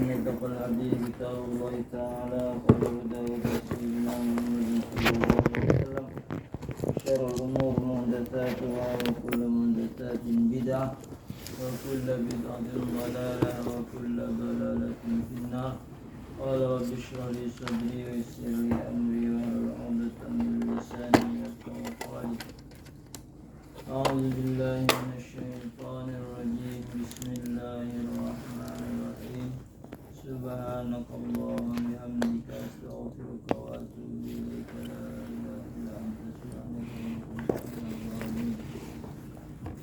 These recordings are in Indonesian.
فإن أصدق الحديث كتاب الله تعالى وخير الهدى هدى سيدنا محمد صلى الله عليه وسلم وشر الأمور محدثاتها وكل محدثات بدعة وكل بدعة ضلالة وكل ضلالة في النار. قال رب اشرح لي صدري ويسر لي أمري واحلل عقدة من لساني يفقهوا قولي. أعوذ بالله من الشيطان الرجيم. بسم الله الرحمن الرحيم. سبحانك اللهم وبحمدك أستغفرك وأتوب إليك. لا إله إلا أنت سبحانك إني كنت من الظالمين.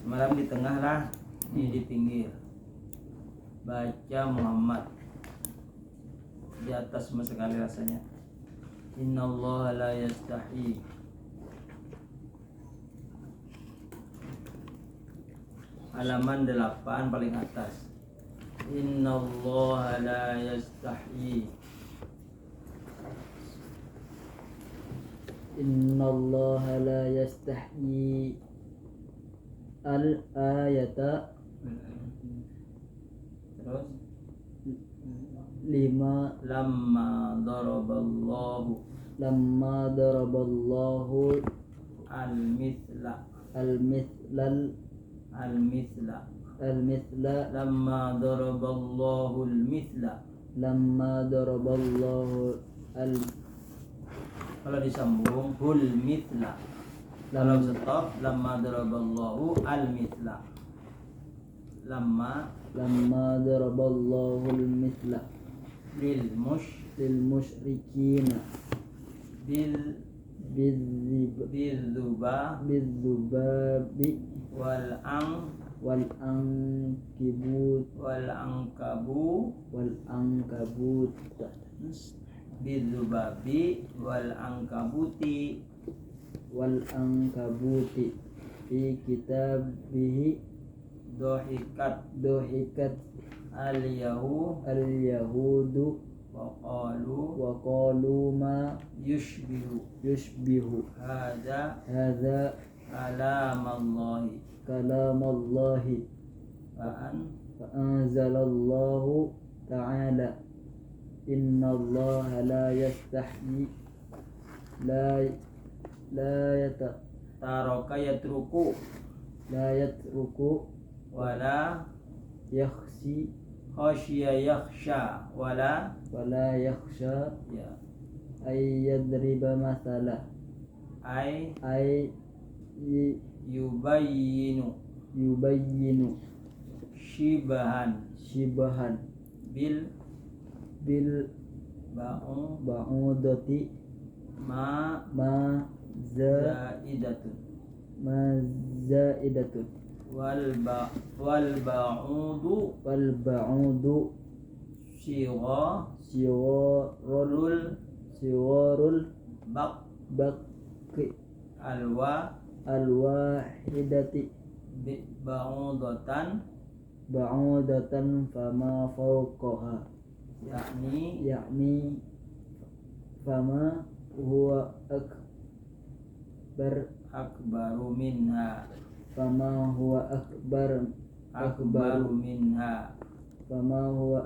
Malam di tengah lah, ini di pinggir. Baca Muhammad. Di atas sama sekali rasanya. Innallaha la yastahi. Halaman 8 paling atas. Innallaha la yastahi. Innallaha la yastahi. Al-ayata Terus 5. lamma daraballahu al-mithla al-mithla lamma daraballahu al-mithla. Kalau disambung hul mithla. Kalau stop lamma daraballahu al-mithla. Lamma daraballahu al-mithla lil musyrikina bizzubabi wal ankabut bizzubabi wal ankabuti fi kitabihi dohikat al-yahudu wa qalu ma yushbihu hadza kalamallahi fa anzalallahu ta'ala innallaha la yastahi taraka yatruku wala yakhsi khashiya yakhsha wala yakhsha ya ay yadriba masala ay yubayyinu shibahan bil ba'udati ma zaidatun wal ba'udu siwarul baqi alwahidati ba'udatan fama fawqaha yakni fama huwa akbaru minha fama huwa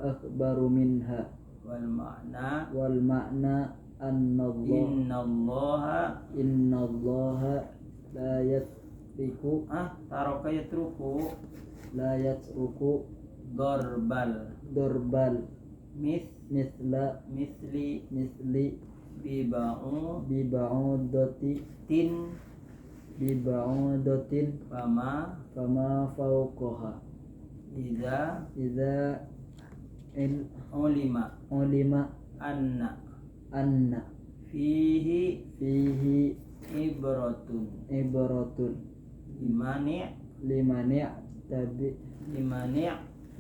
akbaru minha wal ma'na innallaha la yatruku dorbal misli biba'udatin fama fawqaha idza ulima anna fihi ibratun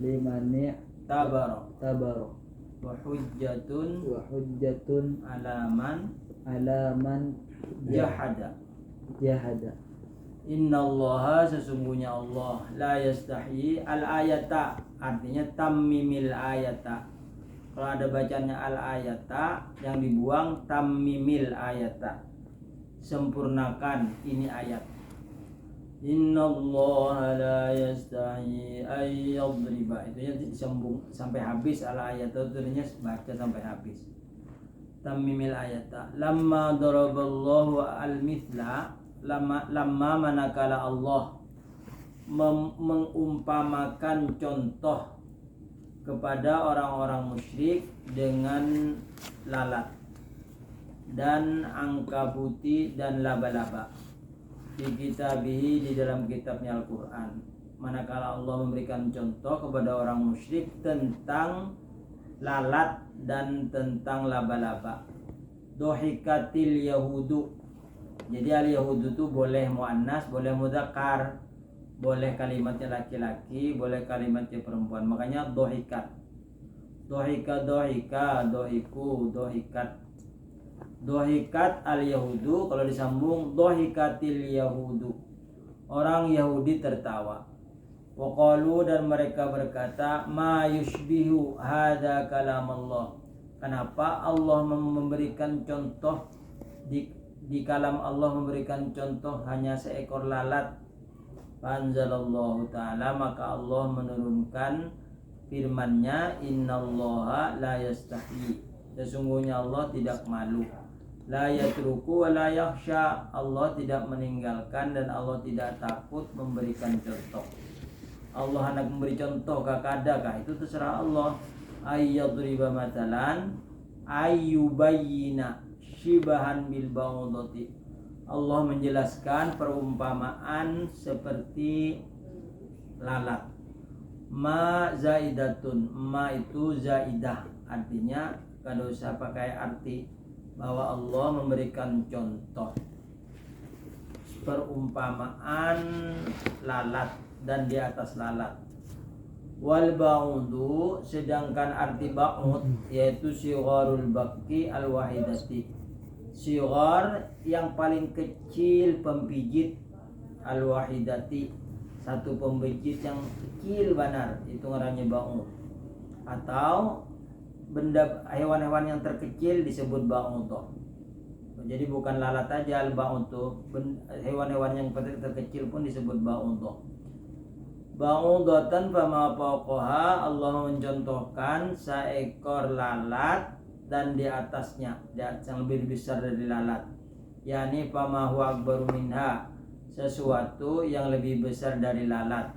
limani tabara wa hujjatun alaman jahada. Innallaha sesungguhnya Allah la yastahi al-ayata artinya tammimil ayata. Kalau ada bacanya al-ayata yang dibuang tammimil ayata. Sempurnakan ini ayat. Innallaha la yastahi ay yadriba. Itu yang disambung sampai habis ala ayat itu artinya baca sampai habis. Tammimil ayata. Lamma daraballahu al-mithla, lamma manakala Allah mengumpamakan contoh kepada orang-orang musyrik dengan lalat dan angkabuti dan laba-laba di kitabihi, di dalam kitabnya Al-Quran. Manakala Allah memberikan contoh kepada orang musyrik tentang lalat dan tentang laba-laba. Dohikatil yahudu. Jadi al-yahudu itu boleh muannas, boleh mudzakkar, boleh kalimatnya laki-laki, boleh kalimatnya perempuan. Makanya dohikat. Dohika, dohika, dohiku, dohikat. Dohikat al-yahudu, kalau disambung dohikatil yahudu, orang Yahudi tertawa. Waqalu, dan mereka berkata, ma yushbihu hadza kalam Allah. Kenapa Allah memberikan contoh di kalam Allah memberikan contoh hanya seekor lalat? Anzalallahu ta'ala, maka Allah menurunkan firman-Nya, innallaha la yastahi, sesungguhnya Allah tidak malu. La yatruku wa la yakhsha, Allah tidak meninggalkan dan Allah tidak takut memberikan contoh. Allah hendak memberi contoh kakadakah, itu terserah Allah. Ayyadriba matalan ayyubayyina shibahan bil ba'udati, Allah menjelaskan perumpamaan seperti lalat. Ma zaidatun, ma itu zaidah, artinya kada usah pakai arti, bahwa Allah memberikan contoh perumpamaan lalat dan di atas lalat. Wal ba'udu, sedangkan arti ba'ud yaitu sigharul baqi al wahidati, sighar yang paling kecil pempijit, al wahidati, satu pempijit yang kecil benar, itu ngarannya ba'ud. Atau benda hewan-hewan yang terkecil disebut ba'udah. Jadi bukan lalat aja al-ba'udah, hewan-hewan yang terkecil pun disebut ba'udah. Ba'udatan fama fawqaha, Allah mencontohkan seekor lalat dan di atasnya, yang lebih besar dari lalat. Yani fama huwa akbaru minha, sesuatu yang lebih besar dari lalat.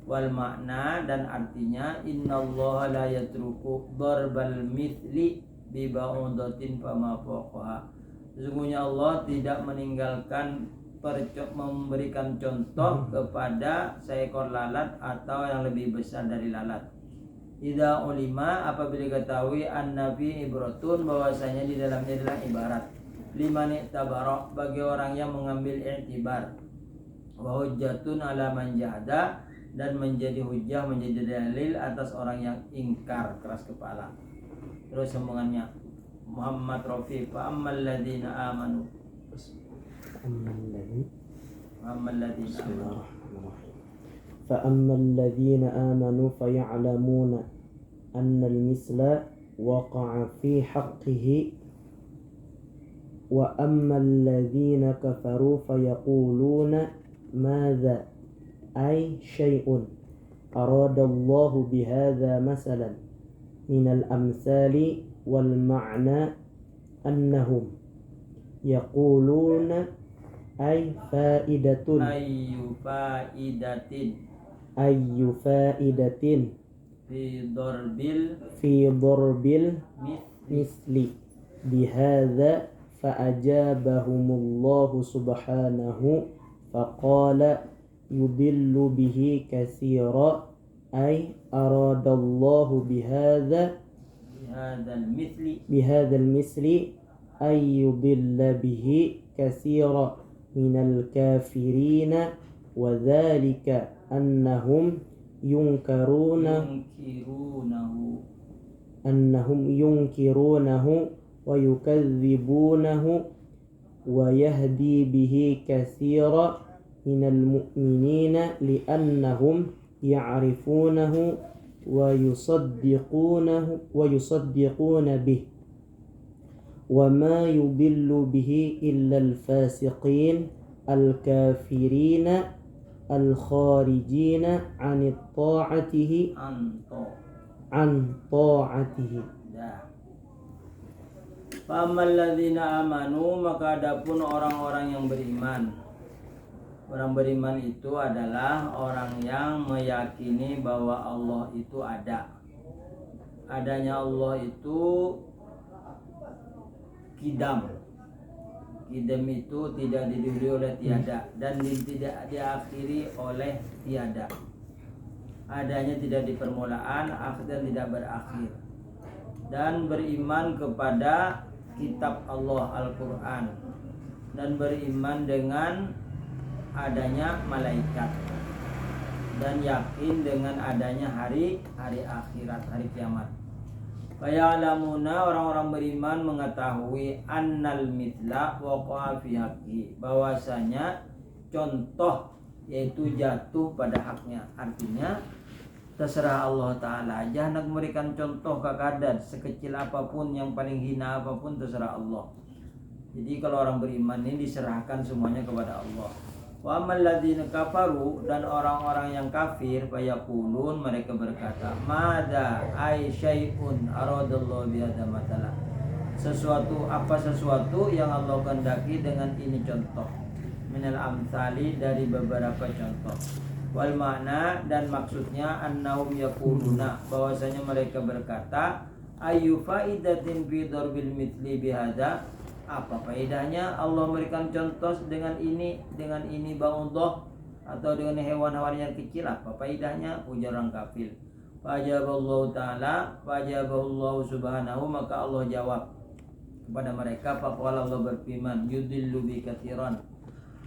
Wal makna, dan artinya, innallaha la yatruku darbal mithli bi ba'udatin fama fawqaha, sesungguhnya Allah tidak meninggalkan memberikan contoh kepada seekor lalat atau yang lebih besar dari lalat. Idza ulima, apabila diketahui an-nabi ibratun, bahwasanya di dalamnya adalah ibarat, liman i'tabara, bagi orang yang mengambil i'tibar, wa hujjatun ala man jahada, dan menjadi hujjah, menjadi dalil atas orang yang ingkar keras kepala. Terus sambungannya Muhammad Rafi, fa ammal ladzina amanu, فأما الذين آمنوا فيعلمون أن المثل وقع في حقه وأما الذين كفروا فيقولون ماذا أي شيء أراد الله بهذا مثلا من الأمثال والمعنى أنهم يقولون أي فائدة أي فائدة في ضرب المثل بهذا فأجابهم الله سبحانه فقال يضل به كثيرا أي أراد الله بهذا المثل أن يضل به كثيرا من الكافرين وذلك أنهم ينكرونه ويكذبونه ويهدي به كثيرا من المؤمنين لأنهم يعرفونه ويصدقون به وما يضل به إلا الفاسقين الكافرين al-kharijina 'anit ta'atihi Anto. an ta'atihi. Dah. Famal ladzina amanu, maka adapun orang-orang yang beriman. Orang beriman itu adalah orang yang meyakini bahwa Allah itu ada. Adanya Allah itu kidam. Kidam itu tidak didahului oleh tiada dan tidak diakhiri oleh tiada. Adanya tidak di permulaan, akhir dan tidak berakhir. Dan beriman kepada kitab Allah Al-Quran, dan beriman dengan adanya malaikat, dan yakin dengan adanya hari akhirat, hari kiamat. Fayalamuna, orang-orang beriman mengetahui annal mithla waqa'a fi haqqi, bahwasanya contoh yaitu jatuh pada haknya. Artinya terserah Allah Ta'ala aja hendak memberikan contoh kekadat sekecil apapun, yang paling hina apapun, terserah Allah. Jadi kalau orang beriman ini diserahkan semuanya kepada Allah. Wa amal ladzina kafaru, dan orang-orang yang kafir, fayaqulun, mereka berkata, mada ay syai'un aradallahu bihadza matala, sesuatu yang Allah kehendaki dengan ini contoh, minal amsali, dari beberapa contoh. Wal makna, dan maksudnya annahum yaquluna, bahwasanya mereka berkata, ayu faidatin fi darbil mithli bihadza, apa faedahnya Allah memberikan contoh dengan ini ba'udhah, atau dengan hewan-hewan yang kecil, apa faedahnya? Ujar orang kafir. Fajaballahu ta'ala, fajaballahu subhanahu, maka Allah jawab kepada mereka. Faqala, Allah berfirman, yudillu bi katsiran,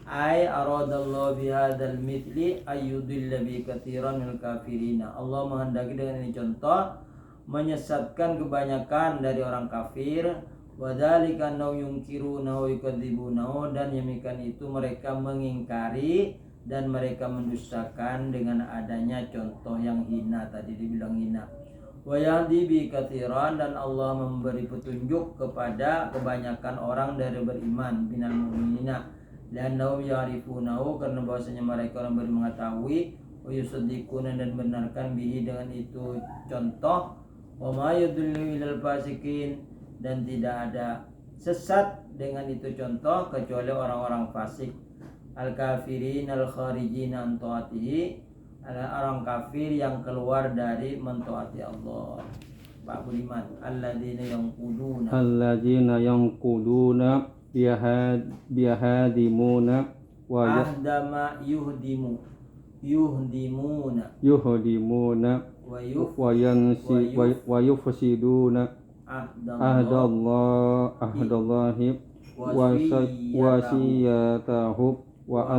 ay aradallahu bihadzal mithli ayyudilla bi katsiran minal kafirina. Allah menghendaki dengan ini contoh menyesatkan kebanyakan dari orang kafir. Wadzalika annahum yunkirunahu wa yukadzibunahu, dan demikian itu mereka mengingkari dan mereka mendustakan dengan adanya contoh yang hina, tadi dibilang hina. Wa yahdi bi katsiran, dan Allah memberi petunjuk kepada kebanyakan orang dari beriman, binal mu'minina, li'annahum ya'rifunahu, karena bahwasanya mereka orang mengetahui, wa yusaddiquna, dan benarkan bihi, dengan itu contoh. Wa ma yadullu ilal fasikin, dan tidak ada sesat dengan itu contoh kecuali orang-orang fasik. Al-kafirin al-kharijin an ta'atihi, orang kafir yang keluar dari mentaati Allah. Pak Budiman, alladzina yanquduna bihadimuna wa yahdama yuhdimuna wa yansi wa yufsiduna ahdallahi wasiyatahu wa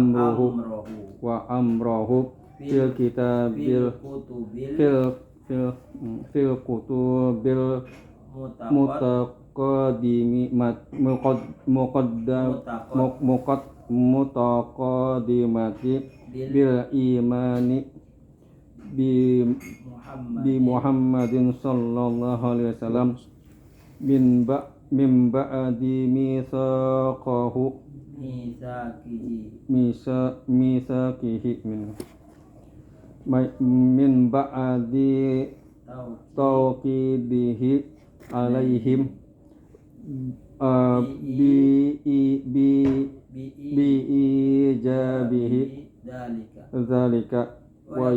amruhu fil kitabil fil kutubil mutaqaddimati bil imani bi Muhammadin sallallahu alaihi wasallam min ba'di mitsaqihi min ba'di tauqidihi alaihim bi ijabihi dzalika wa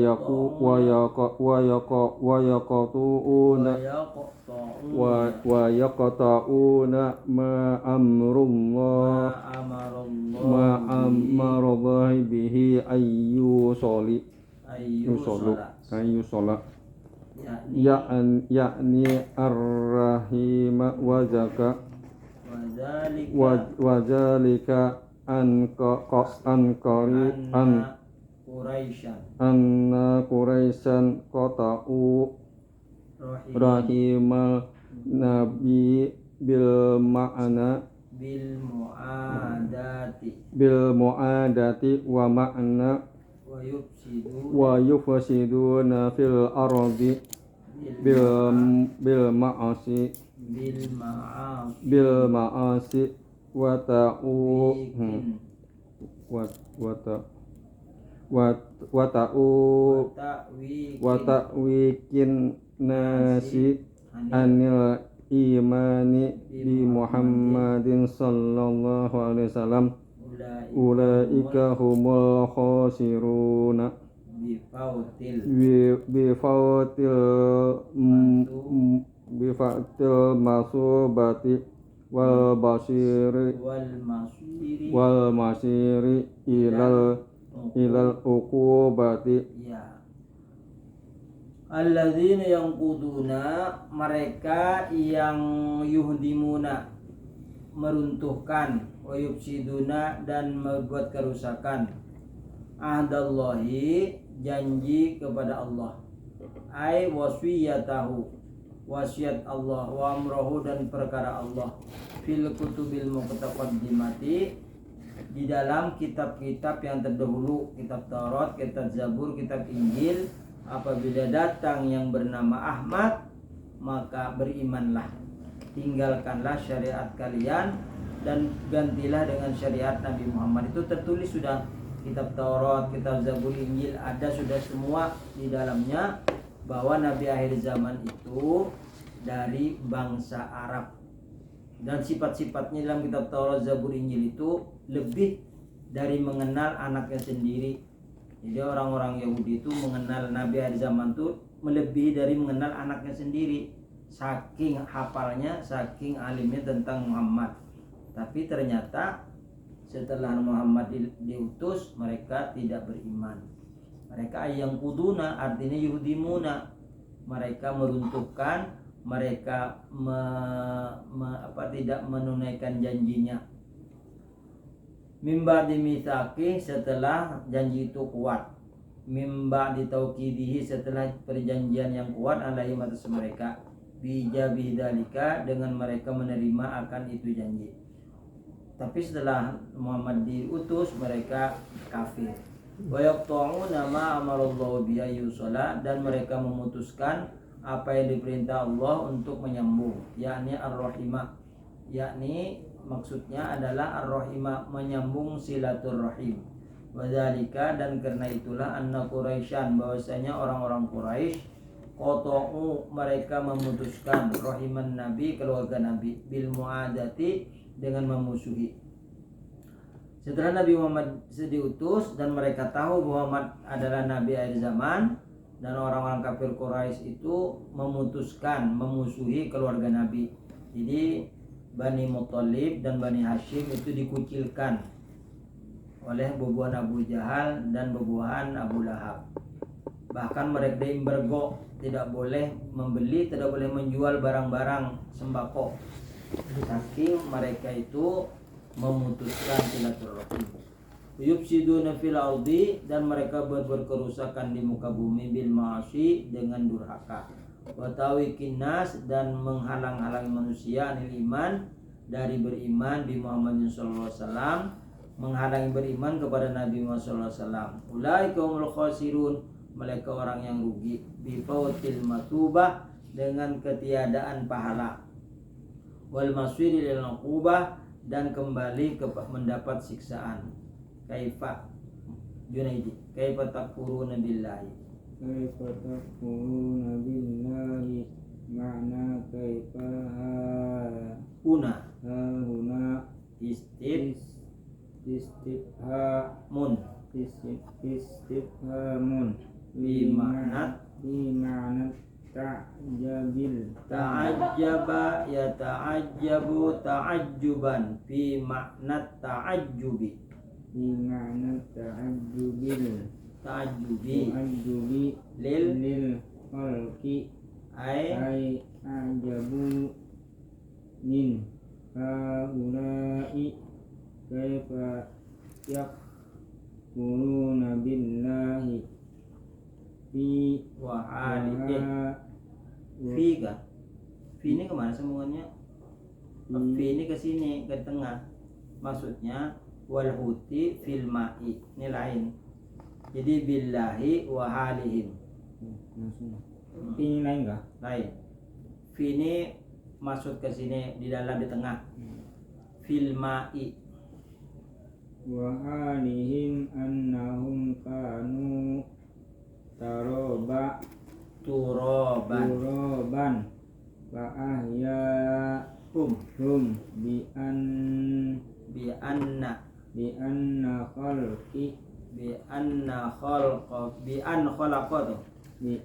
yaqta'una ma amarallahi bihi ayyu sholat yakni ar-rahima wa zaka wa zalika anna Quraisyan qata'u rahimal nabi bil mu'adati wa ma'na wa yufsiduna fil ardi bil ma'asi wa wa ta'wikin nasi anil imani bi Muhammadin sallallahu alaihi wasallam ulaika humul khasiruna bifautil masubati wal masiri ilal uqubati. Ya. Alladzina yanquduna, mereka yang yuhdimuna, meruntuhkan, wa yufsiduna, dan membuat kerusakan, ahdallahi, janji kepada Allah, ai wasiyatahu, wasiat Allah, wa amrohu, dan perkara Allah, fil kutubil muqtaqaddimati, di dalam kitab-kitab yang terdahulu, kitab Taurat, kitab Zabur, kitab Injil. Apabila datang yang bernama Ahmad, maka berimanlah, tinggalkanlah syariat kalian dan gantilah dengan syariat Nabi Muhammad. Itu tertulis sudah, kitab Taurat, kitab Zabur, Injil, ada sudah semua di dalamnya bahwa Nabi akhir zaman itu dari bangsa Arab. Dan sifat-sifatnya dalam kitab Taurat, Zabur, Injil itu lebih dari mengenal anaknya sendiri. Jadi orang-orang Yahudi itu mengenal Nabi akhir zaman itu melebihi dari mengenal anaknya sendiri. Saking hafalnya, saking alimnya tentang Muhammad. Tapi ternyata setelah Muhammad diutus, mereka tidak beriman. Mereka yang kuduna, artinya yuhdimuna, mereka meruntuhkan, mereka tidak menunaikan janjinya. Mimba dimitsaqi, setelah janji itu kuat. Mimba ditauqidihi, setelah perjanjian yang kuat alaihim atas mereka. Bijabi dalika, dengan mereka menerima akan itu janji. Tapi setelah Muhammad diutus, mereka kafir. Wa yaqta'una ma amarallahu bi ayyusala, dan mereka memutuskan apa yang diperintah Allah untuk menyambung, yakni ar-rahimah, yakni maksudnya adalah ar-rahimah, menyambung silaturrahim. Wadzalika, dan karena itulah anna Quraisyan, bahwasanya orang-orang Quraisy, qata'u, mereka memutuskan rahiman Nabi, keluarga Nabi, bil muadati, dengan memusuhi. Setelah Nabi Muhammad diutus dan mereka tahu Muhammad adalah Nabi akhir zaman, dan orang-orang kafir Quraisy itu memutuskan memusuhi keluarga Nabi. Jadi Bani Muthalib dan Bani Hashim itu dikucilkan oleh bubuhan Abu Jahal dan bubuhan Abu Lahab. Bahkan mereka diembargo, tidak boleh membeli, tidak boleh menjual barang-barang sembako. Saking mereka itu memutuskan silaturahim. Yufsiduna fil ardi, dan mereka berbuat kerusakan di muka bumi bil ma'asi, dengan durhaka. Wa tawikin nas, dan menghalang-halangi manusia anil iman, dari beriman bi Muhammadin sallallahu alaihi wasallam, menghalangi beriman kepada Nabi Muhammad sallallahu alaihi wasallam. Ulaika humul khasirun, mereka orang yang rugi. Bi fautil matubah, dengan ketiadaan pahala. Wal masiri lil uqubah, dan kembali ke mendapat siksaan. Kaifa Junaidi, kaifa takfuruna billahi, kaifa takfuruna billahi, makna kaifa huna istifhamun bimakna ta'ajjaba yata'ajjabu ta'ajjuban, fi makna ta'ajjubi, ta'ajjubi lil khalqi ay ajabu min haulai kaifa yakfuruna billahi fi fi kan? Fi ini kemana sambungannya? Fi ini ke sini, ke tengah. Maksudnya wal huti fil ma'i, ini lain. Jadi billahi wa halihim. Fi ini lain enggak? Lain. Fi ini masuk ke sini, di dalam, di tengah. Fil ma'i. wa halihim annahum kanu turoban fa ahyahum bi anna khalqi bi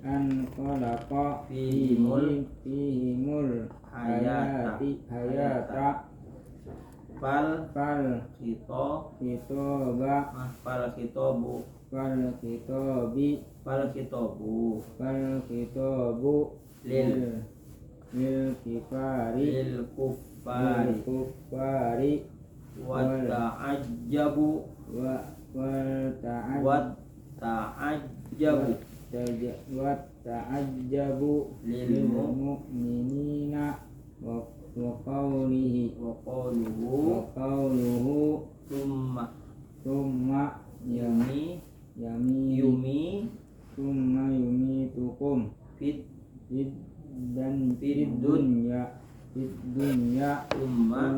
an khalaqa fihimul hayata fal khitabu lil kuffari wa ta'ajjabu lil mu'minina wa qawluhu thumma yumitukum fid dunya thumma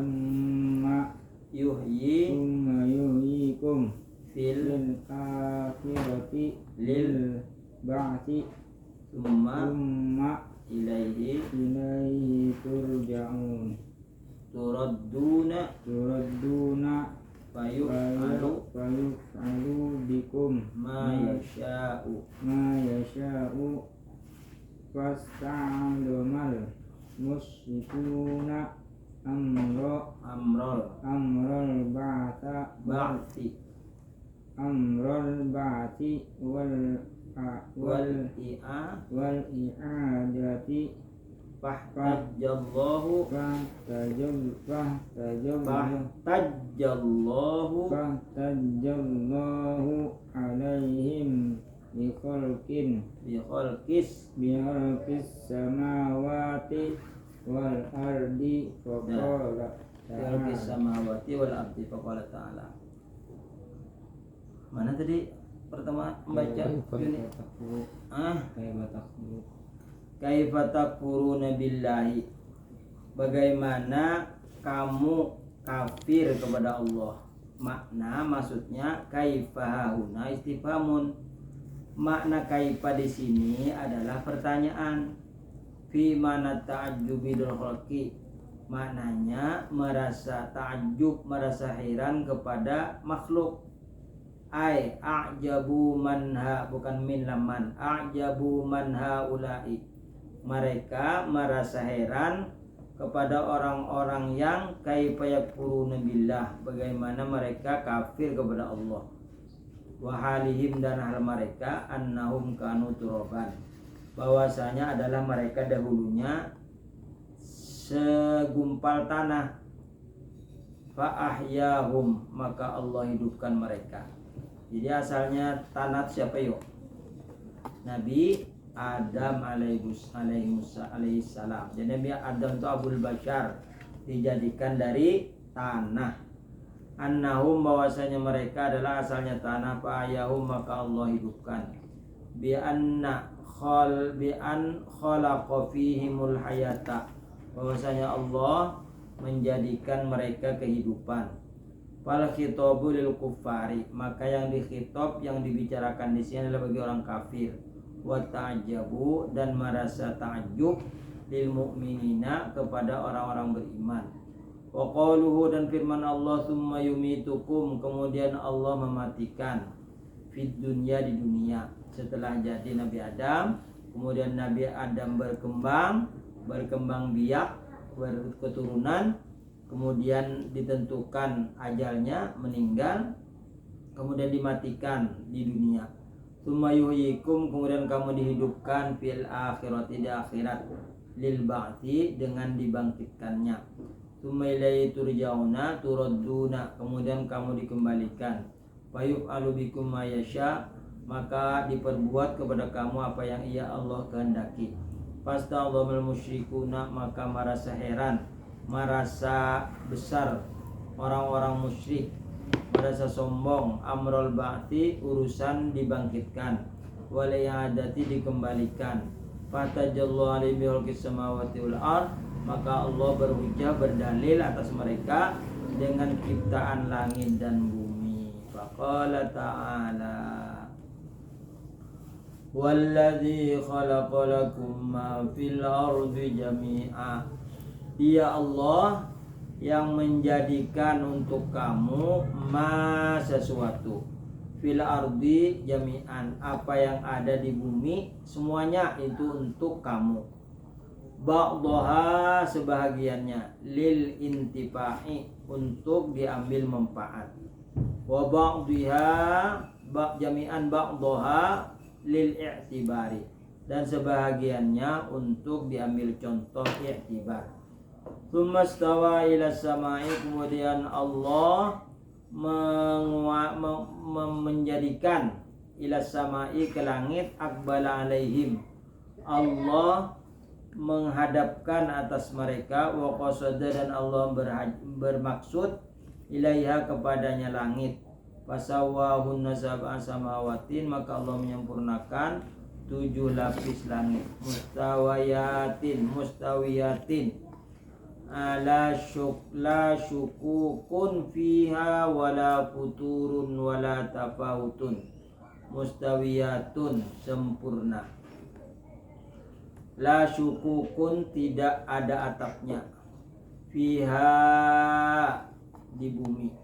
yuhyikum fil akhirati lil ba'thi thumma ilaihi turja'un turadduna fayuf'alu bikum ma yasha'u fasta'lamal musyrikuna amral ba'thi wal i'adati fahtajjallahu alaihim bi khalqis samawati wal ardi faqala ta'ala. Mana tadi pertama membaca ini? Kaifa takfuruna billahi. Bagaimana kamu kafir kepada Allah? Maksudnya kaifa huna istifhamun. Makna kaifa di sini adalah pertanyaan. Fi mana ta'ajjubi dul khalqi. Maknanya merasa ta'ajjub, merasa heran kepada makhluk. A'jabu manha, bukan min laman. A'jabu manha ulai. Mereka merasa heran kepada orang-orang yang kaifa yakfuruna billah, bagaimana mereka kafir kepada Allah. Wa halihim, dan hal mereka annahum kanu turoban, bahwasanya adalah mereka dahulunya segumpal tanah. Fa ahyahum, maka Allah hidupkan mereka. Jadi asalnya tanah siapa yuk? Nabi Adam alaihissalam. Jadi Nabi Adam itu Abul Bashar, dijadikan dari tanah. Annahum, bahwasanya mereka adalah asalnya tanah. Fa'ayahum, maka Allah hidupkan. Bi an khalaqa fihimul hayata, bahwasanya Allah menjadikan mereka kehidupan. Fal khitabu lil kuffari, maka yang dikhitab, yang dibicarakan di sini adalah bagi orang kafir. Wa ta'jabu, dan merasa ta'jub lil mu'minina, kepada orang-orang beriman. Wa qauluhu, dan firman Allah, tsumma yumitukum, kemudian Allah mematikan, fid dunya, di dunia. Setelah jadi Nabi Adam, kemudian Nabi Adam berkembang biak, berketurunan, kemudian ditentukan ajalnya, meninggal, kemudian dimatikan di dunia. Tsumma yuhyikum, kemudian kamu dihidupkan, fil akhirati, di akhirat, lil ba'thi, dengan dibangkitkannya. Tsumma ilaihi turja'una, turadduna, kemudian kamu dikembalikan. Fa yuf'alu bikum ma yasha, maka diperbuat kepada kamu apa yang ia Allah kehendaki. Fasta'dhamul musyrikuna, maka merasa heran, merasa besar orang-orang musyrik, merasa sombong, amrul ba'ti, urusan dibangkitkan, wal i'adati, dikembalikan. Fatajallahu alaihi bi khalqis samawati wal ard, maka Allah berhujjah, berdalil atas mereka dengan ciptaan langit dan bumi. Qala ta'ala Walladzi khalaqa lakum ma fil ardi jami'a. Dia Allah yang menjadikan untuk kamu sesuatu fil ardi jami'an, apa yang ada di bumi semuanya itu untuk kamu. Ba'daha sebahagiannya lil intifa'i untuk diambil manfaat. Wa ba'dha jami'an ba'daha lil i'tibari, dan sebahagiannya untuk diambil contoh i'tibar. Tsumma stawa ila samai, kemudian Allah menjadikan ila samai ke langit, aqbala alaihim, Allah menghadapkan atas mereka, wa qasada dan Allah bermaksud ilaiha kepadanya langit. Fasawahunna sab'a samawatin, maka Allah menyempurnakan 7 lapis langit. Mustawiyatin la syukukun fiha wala futurun wala tafawutun. Mustawiyatun sempurna. La syukukun tidak ada atapnya. Fiha di bumi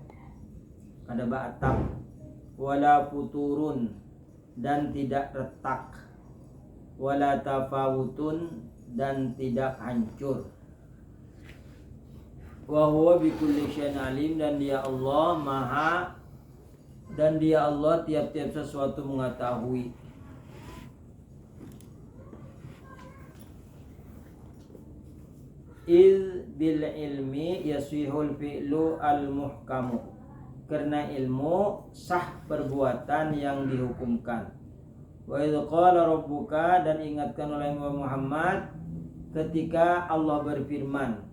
ada atap, wala futurun dan tidak retak, wala tafawutun dan tidak hancur. Wa huwa bikulli syai'in alim, dan dia Allah maha, dan dia Allah tiap-tiap sesuatu mengetahui. Iz bil ilmi yasihul fi'lu al muhkamu, karena ilmu sah perbuatan yang dihukumkan. Wa idz qala rabbuka, dan ingatkan oleh Muhammad ketika Allah berfirman,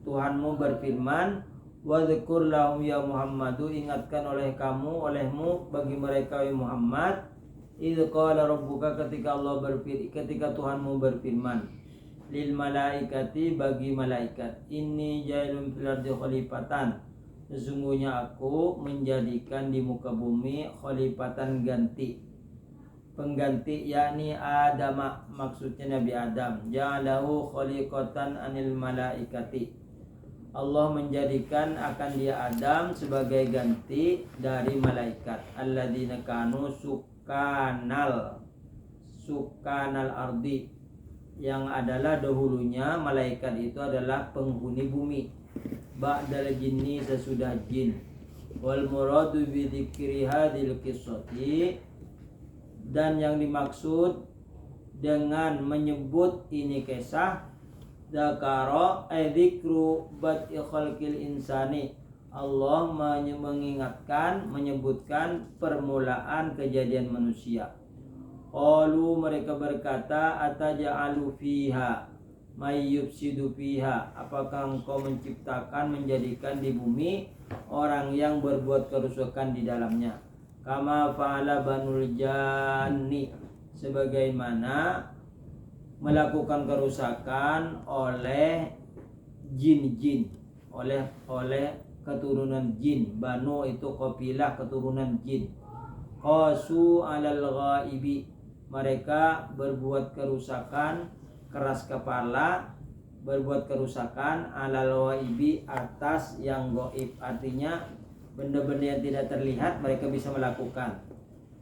Tuhanmu berfirman, wa dzkur lahum ya Muhammadu, ingatkan olehmu bagi mereka ya Muhammad, idz qala rabbuka, ketika Tuhanmu berfirman, lil malaikati, bagi malaikat, inni jailun fil ardi khalifatan, sesungguhnya aku menjadikan di muka bumi khalifatan, pengganti, yakni Adam, maksudnya Nabi Adam. Ja'alahu khaliqatan anil malaikati, Allah menjadikan akan dia Adam sebagai ganti dari malaikat. Alladzina kanu sukanal ardi, yang adalah dahulunya malaikat itu adalah penghuni bumi. Ba'dal jinni, sesudah jin. Wal muradu bi dzikri hadhil qissati, dan yang dimaksud dengan menyebut ini kisah, dzakara dzikru bad'i khalqil insani, Allah menyebutkan permulaan kejadian manusia. Qalu, mereka berkata, ataja'alu fiha may yufsidu fiha, apakah engkau menjadikan di bumi orang yang berbuat kerusakan di dalamnya. Kama fa'ala banul janni, sebagaimana melakukan kerusakan oleh jin-jin, oleh keturunan jin. Banu itu kabilah keturunan jin. Qasu alal ghaibi, mereka berbuat kerusakan, keras kepala, berbuat kerusakan alal ghaibi, atas yang gaib. Artinya benda-benda yang tidak terlihat mereka bisa melakukan.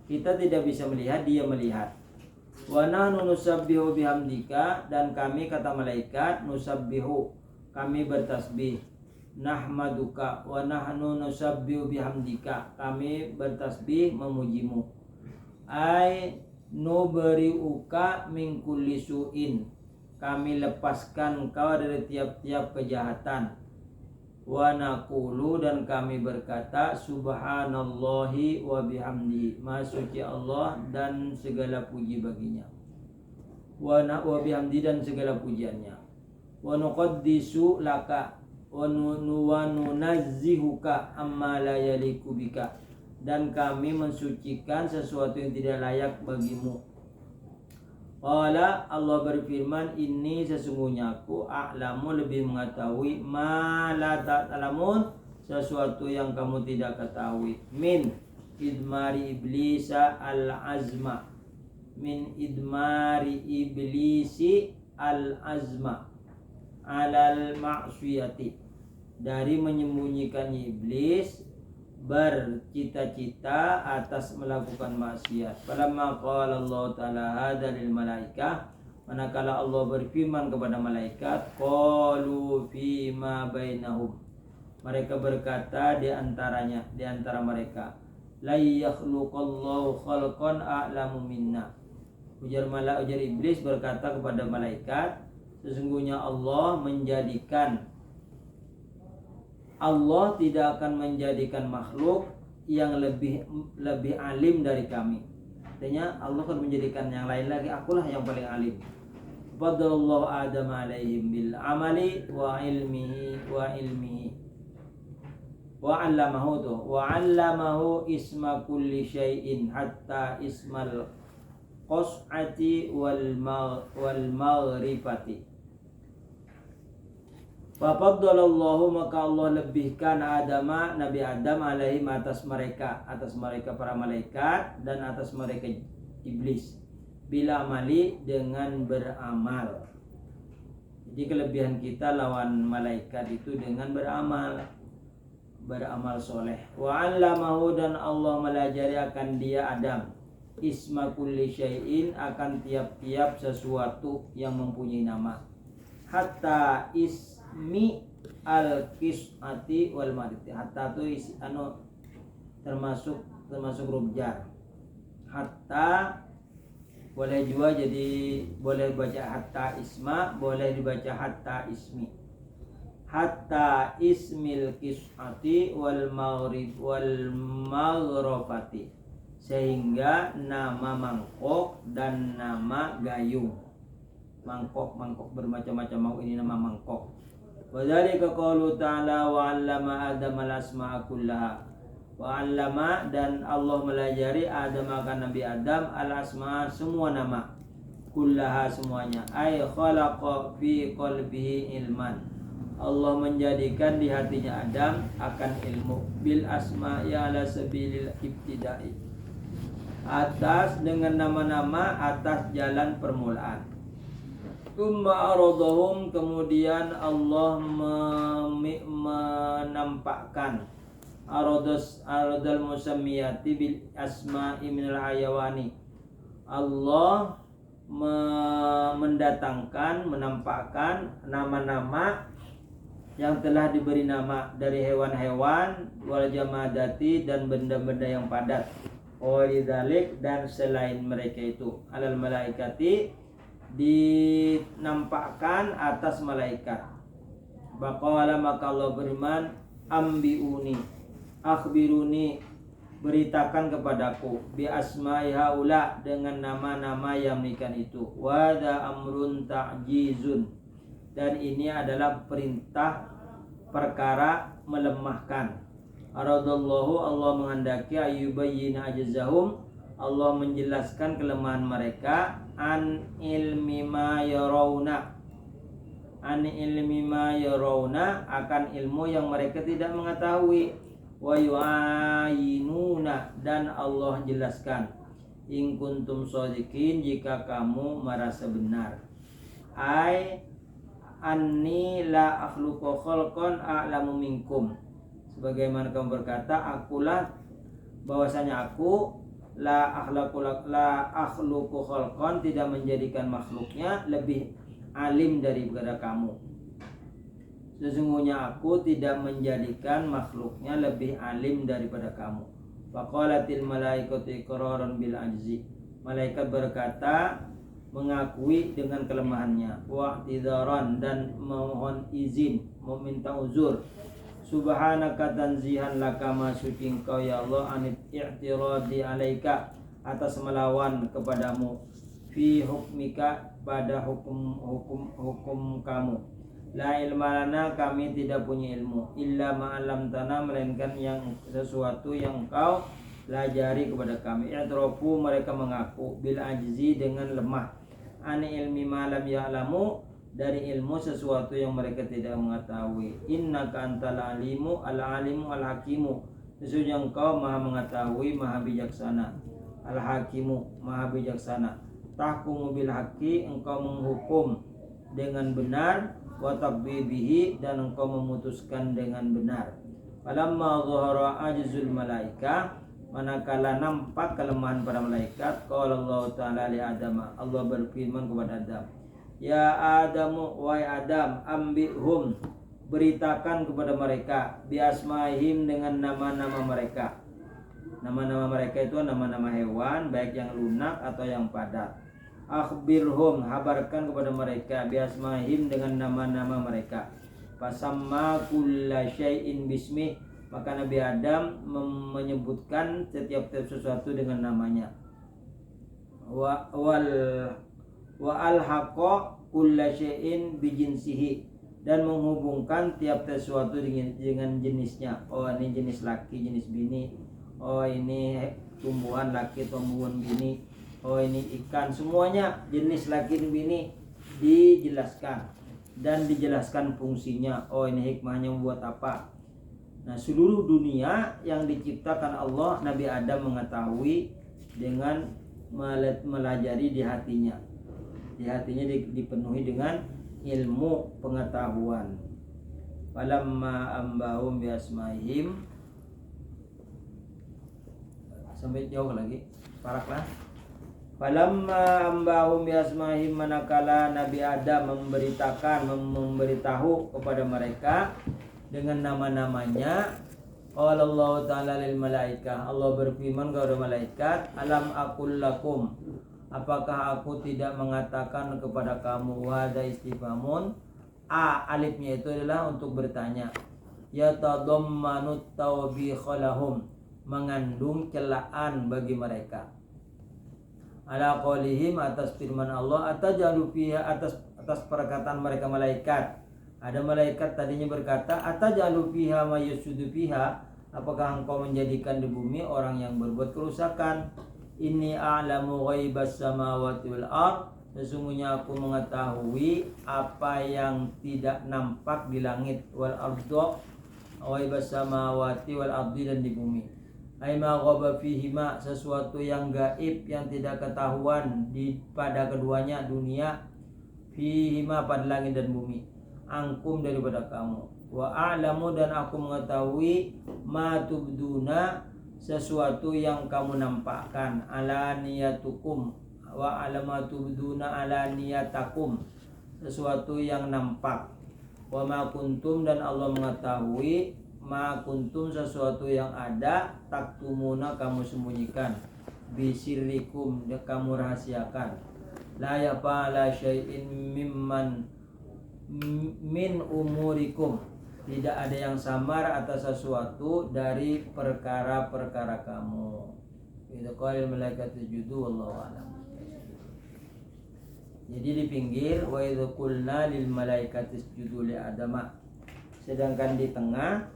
Kita tidak bisa melihat, dia melihat. Wa nahnu nusabbihu bihamdika, dan kami, kata malaikat, nusabbihu, kami bertasbih. Nahmaduka wa nahnu nusabbihu bihamdika, kami bertasbih memujimu. Ai nubari'uka min kulli su'in, kami lepaskan kau dari tiap-tiap kejahatan. Wa naqulu, dan kami berkata, subhanallahi wa bihamdi, maha suci Allah dan segala puji baginya. Wa bihamdi, dan segala pujiannya. Wa nuqaddisu laka wa nunazzihuka amma la yaliku bika, dan kami mensucikan sesuatu yang tidak layak bagimu. Qala, Allah berfirman, inni, sesungguhnya aku, a'lamu, lebih mengetahui, ma la ta'lamun, sesuatu yang kamu tidak ketahui. Min, idmari iblisa al-azma, min idmari iblisi al-azma alal ma'siyati, dari menyembunyikannya iblis bercita-cita atas melakukan maksiat. Falamma qala Allah ta'ala hadza lil malaikah, manakala Allah berfirman kepada malaikat, qalu fima bainahum, mereka berkata di antara mereka, la yakhluqallahu khalqan a'lamu minna. Ujar iblis berkata kepada malaikat, sesungguhnya Allah tidak akan menjadikan makhluk yang lebih alim dari kami. Artinya Allah akan menjadikan yang lain lagi, akulah yang paling alim. Fadallahu Adam alaihim bil amali wa ilmihi wa 'allamahu isma kulli syai'in hatta ismal qas'ati wal maghrifati. Fafaddalallahu, maka Allah lebihkan Nabi Adam alaihim atas mereka para malaikat dan atas mereka iblis, bila amali, dengan beramal. Jadi kelebihan kita lawan malaikat itu dengan beramal soleh. Wa 'allamahu, dan Allah melajari akan dia Adam isma kulli syai'in, akan tiap-tiap sesuatu yang mempunyai nama, hatta ismi al-qis'ati wal mariti. Hatta itu termasuk rubjar. Hatta boleh juga boleh baca hatta isma, boleh dibaca hatta ismi. Hatta ismil qis'ati wal maghrafati, sehingga nama mangkok dan nama gayung. Mangkok bermacam-macam, mau ini nama mangkok. Wa dzalika qaulu ta'ala wa 'allama Adam al-asma'a kullaha. Wa 'allama, dan Allah melajari Adam akan Nabi Adam al-asma'a, semua nama, kullaha, semuanya, ay khalaqa fi qalbihi ilman, Allah menjadikan di hatinya Adam akan ilmu, bil asma'i ala sabilil ibtida'i, atas dengan nama-nama atas jalan permulaan. Tsumma aradahum, kemudian Allah menampakkan aradal musammiyati bil asma'i minal hayawani, Allah menampakkan nama-nama yang telah diberi nama dari hewan-hewan, wal jamadati, dan benda-benda yang padat, walidzalik, dan selain mereka itu, alal malaikati, dinampakkan atas malaikat. Baqala, maka Allah berfirman, ambiuni, akhbiruni, beritakan kepadaku, bi asma'i haula, dengan nama-nama yang demikian itu, wa da amrun ta'jizun, dan ini adalah perintah perkara melemahkan. Aradallahu, Allah menghendaki, ayyubayyina ajzahum, Allah menjelaskan kelemahan mereka, an ilmi ma yarawna, akan ilmu yang mereka tidak mengetahui, wa yu'ayinuna, dan Allah jelaskan, in kuntum shodiqin, jika kamu merasa benar, ai anni la akhluqu khalqan a'lamu minkum, sebagaimana kamu berkata, akulah, bahwasanya aku la akhluqu khalqan, tidak menjadikan makhluknya lebih alim daripada kamu. Sesungguhnya aku tidak menjadikan makhluknya lebih alim daripada kamu. Faqalatil malaikatu iqraran bil ajzi, malaikat berkata mengakui dengan kelemahannya, wa'tidaran, dan memohon izin, meminta uzur. Subhanaka, tanzihan laka, ma suci engkau ya Allah, anit i'tiradi alaika, atas melawan kepadamu, fi hukmika, pada hukum kamu. La ilma lana, kami tidak punya ilmu, illa ma'alam tanah, melainkan yang sesuatu yang engkau pelajari kepada kami. I'tirafu, mereka mengaku, bil ajzi, dengan lemah, ani ilmi malam ya'lamu, dari ilmu sesuatu yang mereka tidak mengetahui. Innaka antal alimu al-alimu al-hakimu, Sesungguhnya engkau maha mengetahui, maha bijaksana. Al-Hakimu, maha bijaksana. Tahkumu bil haqqi, engkau menghukum dengan benar, wa taqdi bihi, dan engkau memutuskan dengan benar. Falamma dhahara ajzul malaika, manakala nampak kelemahan para malaikat, qala Allah Ta'ala li Adam, Allah berfirman kepada Adam, ya Adamu, wahai Adam, ambihum, beritakan kepada mereka, biasmahim, dengan nama-nama mereka. Nama-nama mereka itu nama-nama hewan, baik yang lunak atau yang padat. Akhbirhum, habarkan kepada mereka, biasmahim, dengan nama-nama mereka. Fasamma kulla syai'in bismih, maka Nabi Adam menyebutkan setiap sesuatu dengan namanya. Wa alhaqa kulla syai'in bijinsihi, dan menghubungkan tiap sesuatu dengan jenisnya. Oh, ini jenis laki, jenis bini. Oh, ini tumbuhan laki, tumbuhan bini. Oh, ini ikan. Semuanya jenis laki dan bini dijelaskan dan dijelaskan fungsinya. Oh, ini hikmahnya membuat apa. Nah, seluruh dunia yang diciptakan Allah, Nabi Adam mengetahui dengan melajari di hatinya. Di hatinya dipenuhi dengan ilmu pengetahuan. Falamma ambahum biasmaihim, sampai jauh lagi paraklah. Falamma ambahum biasmaihim, manakala Nabi Adam memberitahu kepada mereka dengan nama-namanya. Qala Allah Ta'ala lil malaikah, Allah berfirman kepada malaikat, alam aqul lakum, apakah aku tidak mengatakan kepada kamu. Wahada istifamun, alifnya itu adalah untuk bertanya. Yatadammanut tawbikhalahum, mengandung celaan bagi mereka. Ala qaulihim, atas firman Allah, atajalu fiha, atas perkataan mereka malaikat. Ada malaikat tadinya berkata, atajalu fiha mayusudu fiha, apakah engkau menjadikan di bumi orang yang berbuat kerusakan. Inni a'lamu ghaibas samawati wal ard, sesungguhnya aku mengetahui apa yang tidak nampak di langit, wal ardo, ghaibas samawati wal ardi, dan di bumi. Aima ghaba fihima, sesuatu yang gaib yang tidak ketahuan pada keduanya, dunia, fihima, pada langit dan bumi, angkum, daripada kamu. Wa a'lamu, dan aku mengetahui, ma tubduna, sesuatu yang kamu nampakkan, ala niyatukum, wa alama tubduna ala niyatakum, sesuatu yang nampak. Wa ma kuntum, dan Allah mengetahui, ma kuntum, sesuatu yang ada, taktumuna, kamu sembunyikan, bisirrikum, kamu rahasiakan. La yafa'ala syai'in min umurikum, tidak ada yang samar atas sesuatu dari perkara-perkara kamu. Itu qalil malaikat sujudu, wallahu a'lam. Jadi di pinggir, wa idza qulna lil malaikati isjudu li adama, sedangkan di tengah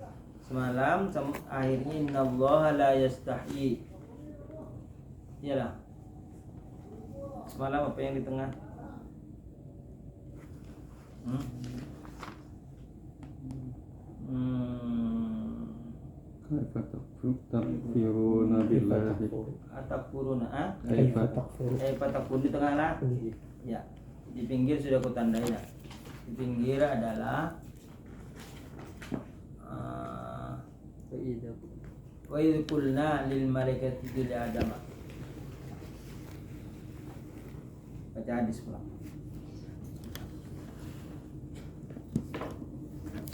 semalam akhirnya innallaha la yastahyi. Iyalah. Semalam apa yang di tengah? Kaifa takfuruna billahi, Atakfuruna, Kaifa takfur. Fatakun di tengah lah. Ya, di pinggir sudah aku tandai ya. Di pinggir adalah wa idh qulna lil malaikati isjudu li adama. Baca hadis pulang.